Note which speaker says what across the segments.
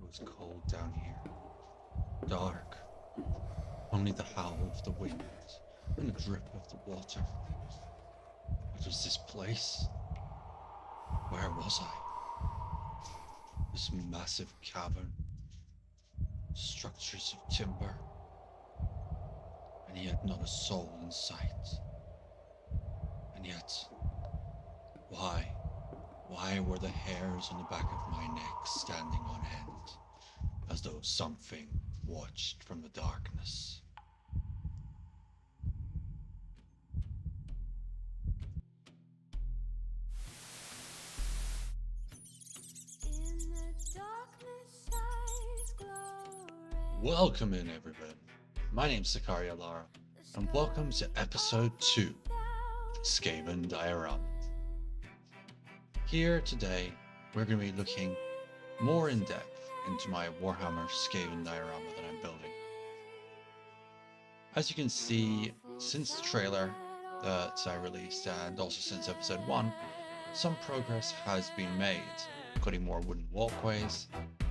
Speaker 1: was cold down here. Dark. Only the howl of the wind and the drip of the water. What was this place? Where was I? This massive cavern. Structures of timber. And yet not a soul in sight. And yet, why? Why were the hairs on the back of my neck standing on end, as though something watched from the darkness? Welcome in, everybody. My name's Sakari, and welcome to episode 2 of Skaven Diorama. Here today, we're going to be looking more in depth into my Warhammer Skaven Diorama that I'm building. As you can see, since the trailer that I released and also since episode 1, some progress has been made, including more wooden walkways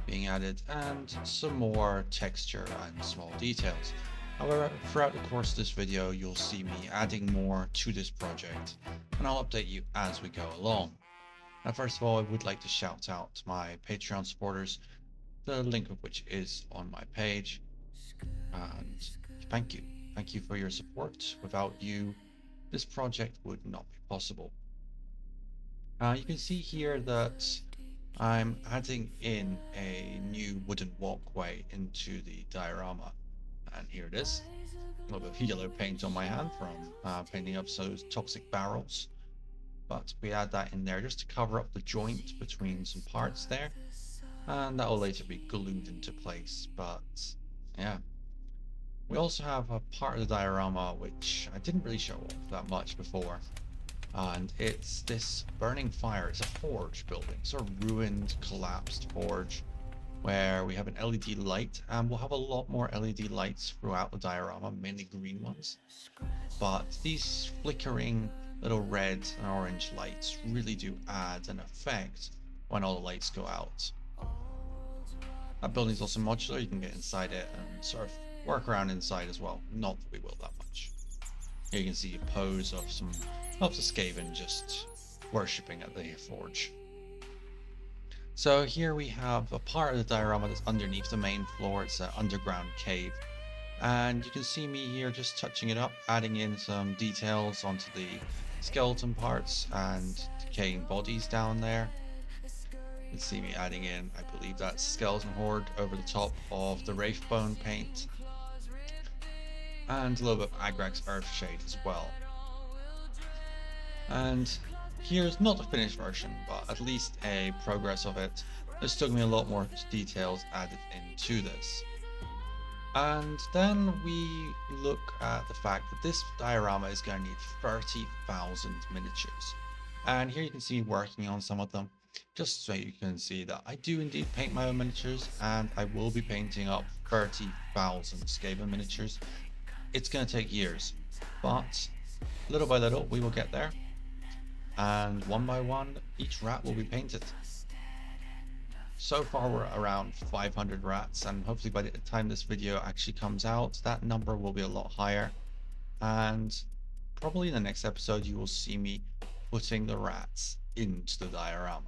Speaker 1: being added and some more texture and small details. However, throughout the course of this video, you'll see me adding more to this project, and I'll update you as we go along. Now, first of all, I would like to shout out my Patreon supporters, the link of which is on my page, and thank you. Thank you for your support. Without you, this project would not be possible. You can see here that I'm adding in a new wooden walkway into the diorama, and here it is. A little bit of yellow paint on my hand from painting up those toxic barrels, but we add that in there just to cover up the joint between some parts there, and that will later be glued into place. But yeah, we also have a part of the diorama which I didn't really show off that much before, and it's this burning fire. It's a forge building, sort of ruined, collapsed forge, where we have an LED light, and we'll have a lot more LED lights throughout the diorama, mainly green ones. But these flickering little red and orange lights really do add an effect when all the lights go out. That building is also modular. You can get inside it and sort of work around inside as well. Not that we will that much. Here you can see a pose of some of the Skaven just worshipping at the forge. So here we have a part of the diorama that's underneath the main floor. It's an underground cave. And you can see me here just touching it up, adding in some details onto the skeleton parts and decaying bodies down there. You can see me adding in, I believe that's skeleton horde over the top of the Wraithbone paint. And a little bit of Agrax Earthshade as well. And here's not the finished version, but at least a progress of it. There's still going to be a lot more details added into this. And then we look at the fact that this diorama is going to need 30,000 miniatures. And here you can see me working on some of them, just so you can see that I do indeed paint my own miniatures, and I will be painting up 30,000 Skaven miniatures. It's going to take years, but little by little we will get there, and one by one each rat will be painted. So far we're around 500 rats, and hopefully by the time this video actually comes out, that number will be a lot higher, and probably in the next episode you will see me putting the rats into the diorama.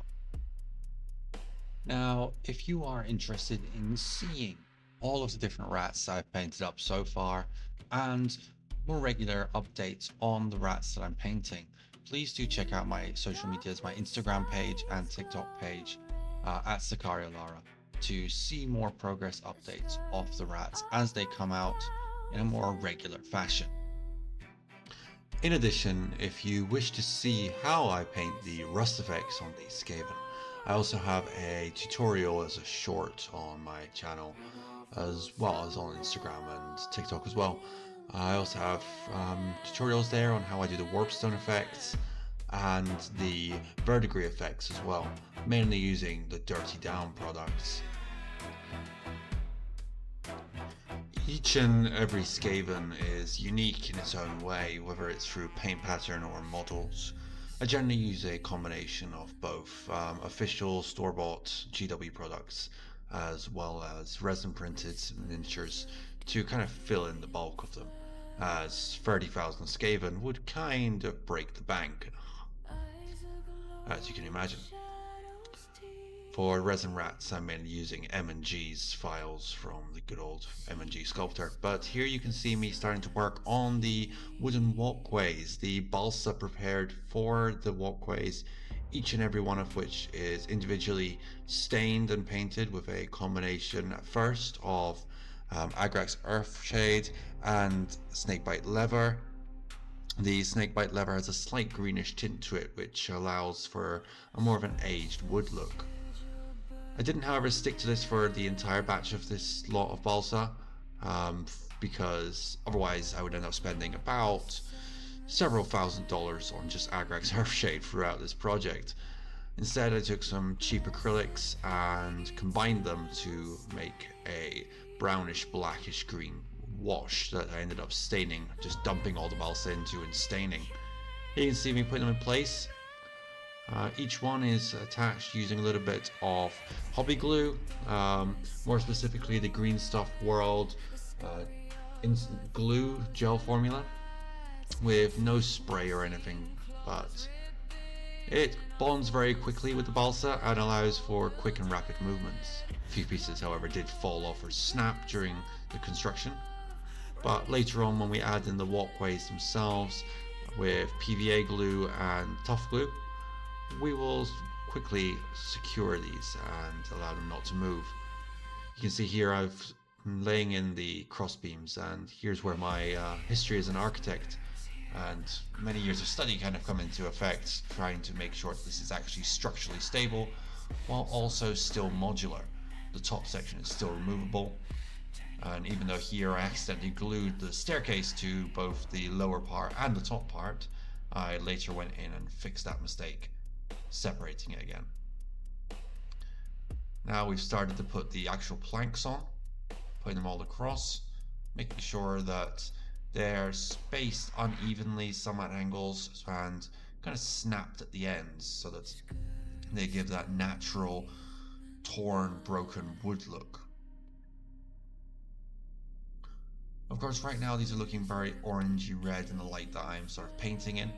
Speaker 1: Now, if you are interested in seeing all of the different rats that I've painted up so far, and more regular updates on the rats that I'm painting, please do check out my social medias, my Instagram page and TikTok page at Sakari to see more progress updates of the rats as they come out in a more regular fashion. In addition, if you wish to see how I paint the rust effects on the Skaven, I also have a tutorial as a short on my channel, as well as on Instagram and TikTok as well. I also have tutorials there on how I do the warpstone effects and the verdigris effects as well, mainly using the Dirty Down products. Each and every Skaven is unique in its own way, whether it's through paint pattern or models. I generally use a combination of both official store-bought GW products as well as resin printed miniatures to kind of fill in the bulk of them, as 30,000 Skaven would kind of break the bank, as you can imagine. For resin rats, I'm mainly using M&G's files from the good old M&G sculptor, but here you can see me starting to work on the wooden walkways, the balsa prepared for the walkways, each and every one of which is individually stained and painted with a combination at first of Agrax Earthshade and Snakebite Leather. The Snakebite Leather has a slight greenish tint to it, which allows for a more of an aged wood look. I didn't, however, stick to this for the entire batch of this lot of balsa, because otherwise I would end up spending about several $1,000s on just Agrax Earthshade throughout this project. Instead, I took some cheap acrylics and combined them to make a brownish blackish green wash that I ended up staining, just dumping all the balsa into and staining. Here you can see me putting them in place. Each one is attached using a little bit of hobby glue, more specifically the Green Stuff World instant glue gel formula, with no spray or anything, but it bonds very quickly with the balsa and allows for quick and rapid movements. A few pieces, however, did fall off or snap during the construction, but later on when we add in the walkways themselves with PVA glue and tough glue, we will quickly secure these and allow them not to move. You can see here I've been laying in the cross beams, and here's where my history as an architect and many years of study kind of come into effect, trying to make sure that this is actually structurally stable while also still modular. The top section is still removable, and even though here I accidentally glued the staircase to both the lower part and the top part, I later went in and fixed that mistake, separating it again. Now we've started to put the actual planks on, putting them all across, making sure that they're spaced unevenly, some at angles, and kind of snapped at the ends so that they give that natural torn, broken wood look. Of course, right now these are looking very orangey red in the light that I'm sort of painting in.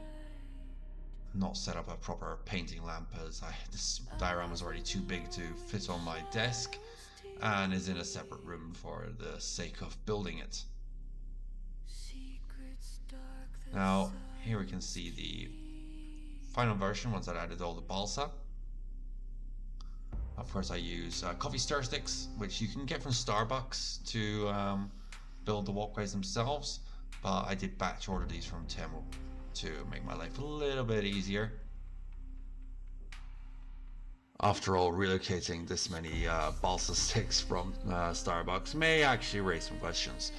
Speaker 1: Not set up a proper painting lamp, as this diorama is already too big to fit on my desk and is in a separate room for the sake of building it. Now here we can see the final version once I added all the balsa. Of course I use coffee stir sticks, which you can get from Starbucks to build the walkways themselves, but I did batch order these from Temu to make my life a little bit easier. After all, relocating this many balsa sticks from Starbucks may actually raise some questions.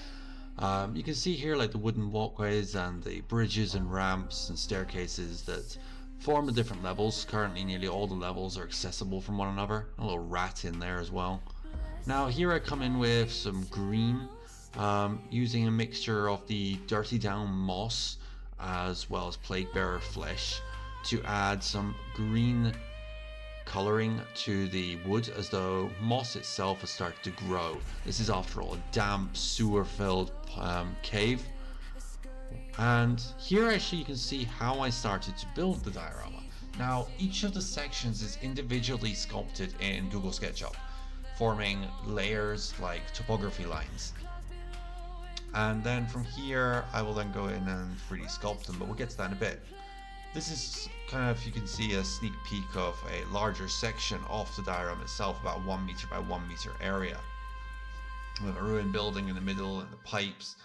Speaker 1: You can see here like the wooden walkways and the bridges and ramps and staircases that form the different levels. Currently nearly all the levels are accessible from one another. A little rat in there as well. Now here I come in with some green, using a mixture of the Dirty Down moss as well as Plague Bearer flesh to add some green coloring to the wood, as though moss itself has started to grow. This is after all a damp sewer filled cave, and here actually you can see how I started to build the diorama. Now each of the sections is individually sculpted in Google SketchUp, forming layers like topography lines. And then from here, I will then go in and 3D sculpt them, but we'll get to that in a bit. This is kind of, you can see a sneak peek of a larger section of the diorama itself, about 1 meter by 1 meter area. With a ruined building in the middle and the pipes.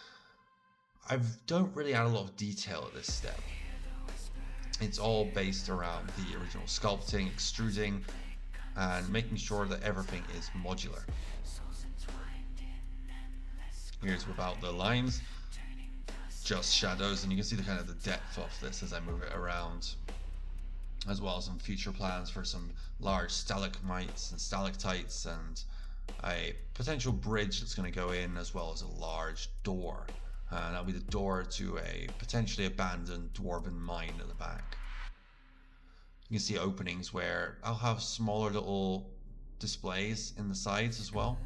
Speaker 1: I don't really add a lot of detail at this step. It's all based around the original sculpting, extruding, and making sure that everything is modular. Here's without the lines, just shadows, and you can see the kind of the depth of this as I move it around, as well as some future plans for some large stalagmites and stalactites and a potential bridge that's going to go in, as well as a large door. That'll be the door to a potentially abandoned dwarven mine at the back. You can see openings where I'll have smaller little displays in the sides as well,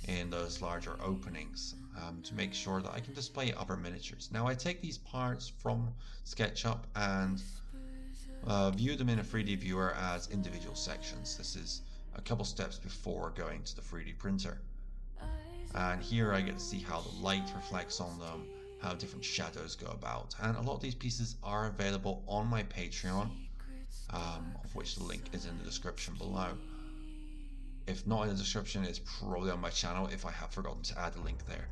Speaker 1: in those larger openings, to make sure that I can display other miniatures. Now I take these parts from SketchUp and view them in a 3D viewer as individual sections. This is a couple steps before going to the 3D printer. And here I get to see how the light reflects on them, how different shadows go about. And a lot of these pieces are available on my Patreon, of which the link is in the description below. If not in the description, it's probably on my channel if I have forgotten to add a link there.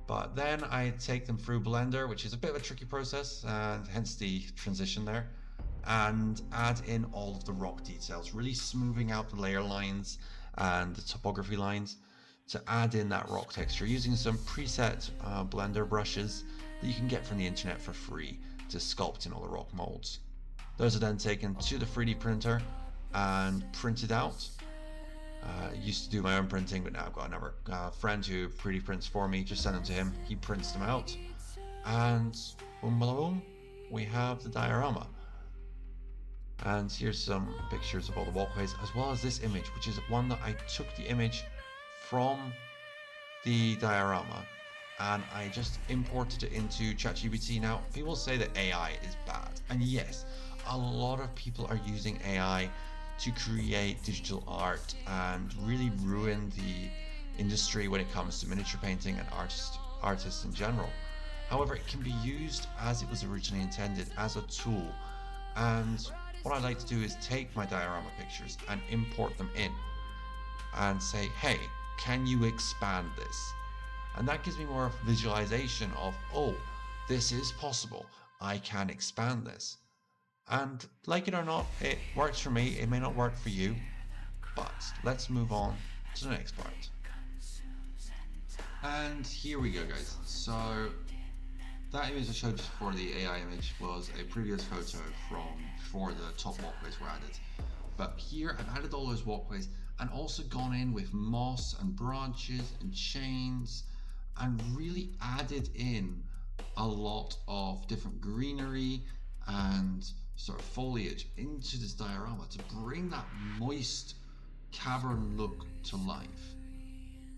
Speaker 1: But then I take them through Blender, which is a bit of a tricky process, and hence the transition there, and add in all of the rock details, really smoothing out the layer lines and the topography lines to add in that rock texture using some preset Blender brushes that you can get from the internet for free to sculpt in all the rock molds. Those are then taken to the 3D printer and printed out. Used to do my own printing, but now I've got another friend who 3D prints for me. Just send them to him, he prints them out, and boom, boom, boom, we have the diorama. And here's some pictures of all the walkways, as well as this image, which is one that I took the image from the diorama and I just imported it into ChatGPT. Now, people say that AI is bad, and yes, a lot of people are using AI to create digital art and really ruin the industry when it comes to miniature painting and artists in general. However, it can be used as it was originally intended, as a tool. And what I like to do is take my diorama pictures and import them in and say, hey, can you expand this? And that gives me more of a visualization of, oh, this is possible. I can expand this. And like it or not, it works for me. It may not work for you, but let's move on to the next part. And here we go, guys. So that image I showed for the AI image was a previous photo from before the top walkways were added. But here I've added all those walkways and also gone in with moss and branches and chains and really added in a lot of different greenery and sort of foliage into this diorama to bring that moist cavern look to life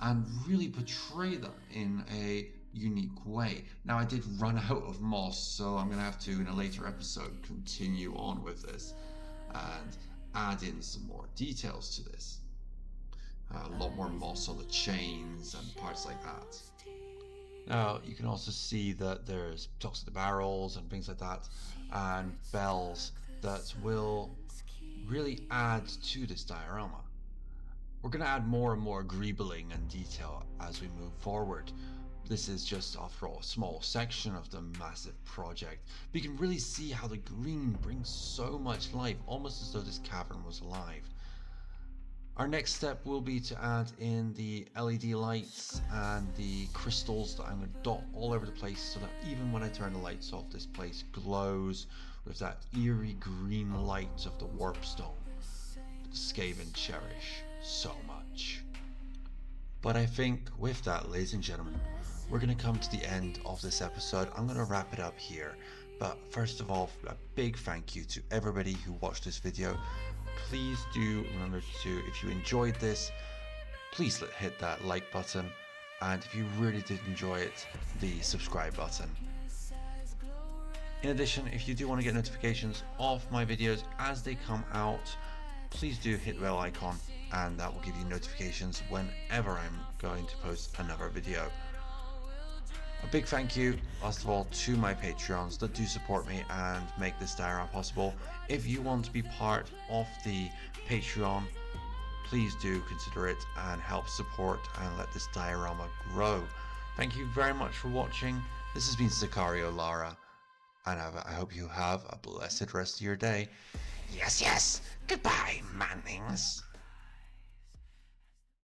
Speaker 1: and really portray that in a unique way. Now, I did run out of moss, so I'm going to have to, in a later episode, continue on with this and add in some more details to this. A lot more moss on the chains and parts like that. Now, you can also see that there's tops of the barrels and things like that, and bells that will really add to this diorama. We're going to add more and more greebling and detail as we move forward. This is just, after all, a small section of the massive project, but you can really see how the green brings so much life, almost as though this cavern was alive. Our next step will be to add in the LED lights and the crystals that I'm going to dot all over the place so that even when I turn the lights off, this place glows with that eerie green light of the warpstone that the Skaven cherish so much. But I think with that, ladies and gentlemen, we're going to come to the end of this episode. I'm going to wrap it up here. But first of all, a big thank you to everybody who watched this video. Please do remember to, if you enjoyed this, please hit that like button. And if you really did enjoy it, the subscribe button. In addition, if you do want to get notifications of my videos as they come out, please do hit the bell icon and that will give you notifications whenever I'm going to post another video. A big thank you, last of all, to my Patreons that do support me and make this diorama possible. If you want to be part of the Patreon, please do consider it and help support and let this diorama grow. Thank you very much for watching. This has been Sakari O'Lara, and I hope you have a blessed rest of your day. Yes, yes. Goodbye, manlings.